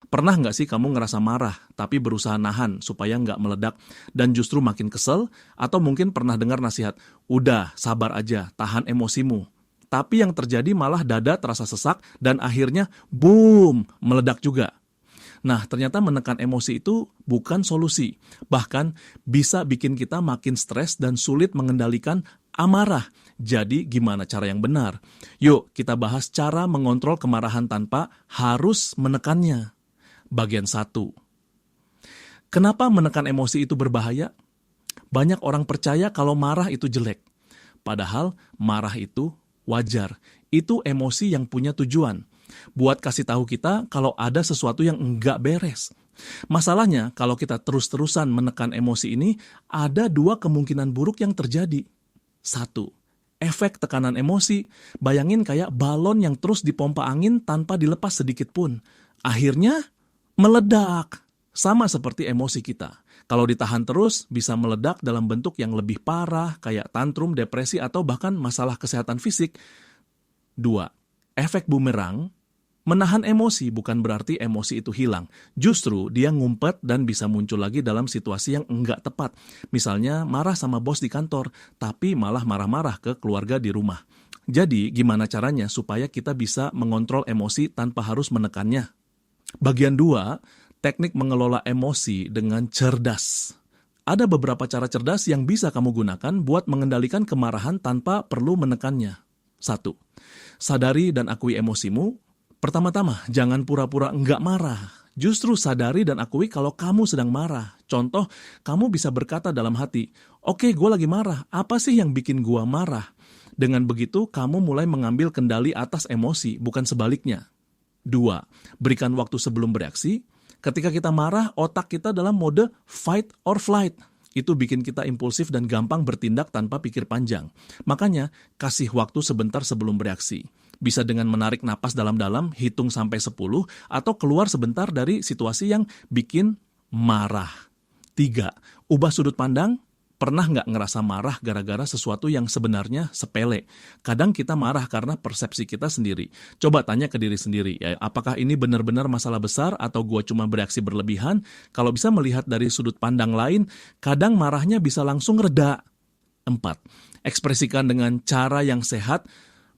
Pernah nggak sih kamu ngerasa marah, tapi berusaha nahan supaya nggak meledak dan justru makin kesel? Atau mungkin pernah dengar nasihat, udah sabar aja, tahan emosimu. Tapi yang terjadi malah dada terasa sesak dan akhirnya boom, meledak juga. Nah, ternyata menekan emosi itu bukan solusi. Bahkan bisa bikin kita makin stres dan sulit mengendalikan amarah. Jadi, gimana cara yang benar? Yuk, kita bahas cara mengontrol kemarahan tanpa harus menekannya. Bagian 1. Kenapa menekan emosi itu berbahaya? Banyak orang percaya kalau marah itu jelek. Padahal marah itu wajar. Itu emosi yang punya tujuan. Buat kasih tahu kita kalau ada sesuatu yang enggak beres. Masalahnya, kalau kita terus-terusan menekan emosi ini, ada 2 kemungkinan buruk yang terjadi. 1. Efek tekanan emosi. Bayangin kayak balon yang terus dipompa angin tanpa dilepas sedikit pun. Akhirnya meledak, sama seperti emosi kita. Kalau ditahan terus, bisa meledak dalam bentuk yang lebih parah, kayak tantrum, depresi, atau bahkan masalah kesehatan fisik. 2. Efek bumerang. Menahan emosi bukan berarti emosi itu hilang. Justru dia ngumpet dan bisa muncul lagi dalam situasi yang enggak tepat. Misalnya marah sama bos di kantor, tapi malah marah-marah ke keluarga di rumah. Jadi, gimana caranya supaya kita bisa mengontrol emosi tanpa harus menekannya? Bagian 2, teknik mengelola emosi dengan cerdas. Ada beberapa cara cerdas yang bisa kamu gunakan buat mengendalikan kemarahan tanpa perlu menekannya. 1. Sadari dan akui emosimu. Pertama-tama, jangan pura-pura enggak marah. Justru sadari dan akui kalau kamu sedang marah. Contoh, kamu bisa berkata dalam hati, "Oke, gue lagi marah. Apa sih yang bikin gue marah?" Dengan begitu, kamu mulai mengambil kendali atas emosi, bukan sebaliknya. 2. Berikan waktu sebelum bereaksi. Ketika kita marah, otak kita dalam mode fight or flight. Itu bikin kita impulsif dan gampang bertindak tanpa pikir panjang. Makanya, kasih waktu sebentar sebelum bereaksi. Bisa dengan menarik napas dalam-dalam, hitung sampai 10, atau keluar sebentar dari situasi yang bikin marah. 3. Ubah sudut pandang. Pernah nggak ngerasa marah gara-gara sesuatu yang sebenarnya sepele? Kadang kita marah karena persepsi kita sendiri. Coba tanya ke diri sendiri, ya, apakah ini benar-benar masalah besar atau gua cuma bereaksi berlebihan? Kalau bisa melihat dari sudut pandang lain, kadang marahnya bisa langsung reda. 4. Ekspresikan dengan cara yang sehat.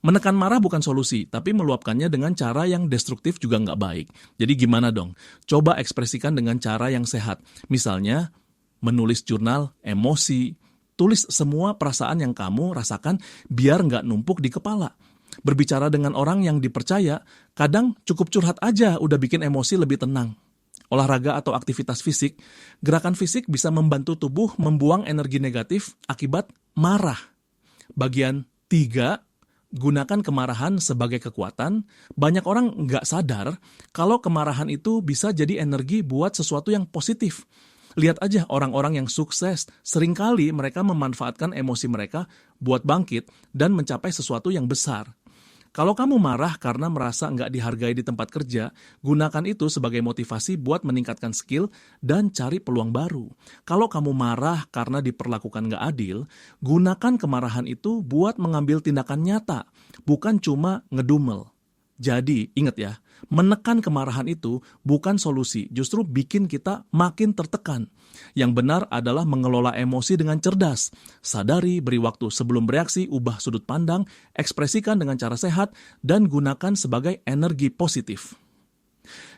Menekan marah bukan solusi, tapi meluapkannya dengan cara yang destruktif juga nggak baik. Jadi gimana dong? Coba ekspresikan dengan cara yang sehat. Misalnya, menulis jurnal emosi, tulis semua perasaan yang kamu rasakan biar nggak numpuk di kepala. Berbicara dengan orang yang dipercaya, kadang cukup curhat aja udah bikin emosi lebih tenang. Olahraga atau aktivitas fisik, gerakan fisik bisa membantu tubuh membuang energi negatif akibat marah. Bagian 3, gunakan kemarahan sebagai kekuatan. Banyak orang nggak sadar kalau kemarahan itu bisa jadi energi buat sesuatu yang positif. Lihat aja orang-orang yang sukses, seringkali mereka memanfaatkan emosi mereka buat bangkit dan mencapai sesuatu yang besar. Kalau kamu marah karena merasa nggak dihargai di tempat kerja, gunakan itu sebagai motivasi buat meningkatkan skill dan cari peluang baru. Kalau kamu marah karena diperlakukan nggak adil, gunakan kemarahan itu buat mengambil tindakan nyata, bukan cuma ngedumel. Jadi, ingat ya, menekan kemarahan itu bukan solusi, justru bikin kita makin tertekan. Yang benar adalah mengelola emosi dengan cerdas. Sadari, beri waktu sebelum bereaksi, ubah sudut pandang, ekspresikan dengan cara sehat, dan gunakan sebagai energi positif.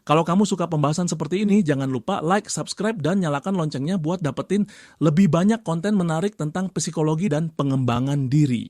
Kalau kamu suka pembahasan seperti ini, jangan lupa like, subscribe, dan nyalakan loncengnya buat dapetin lebih banyak konten menarik tentang psikologi dan pengembangan diri.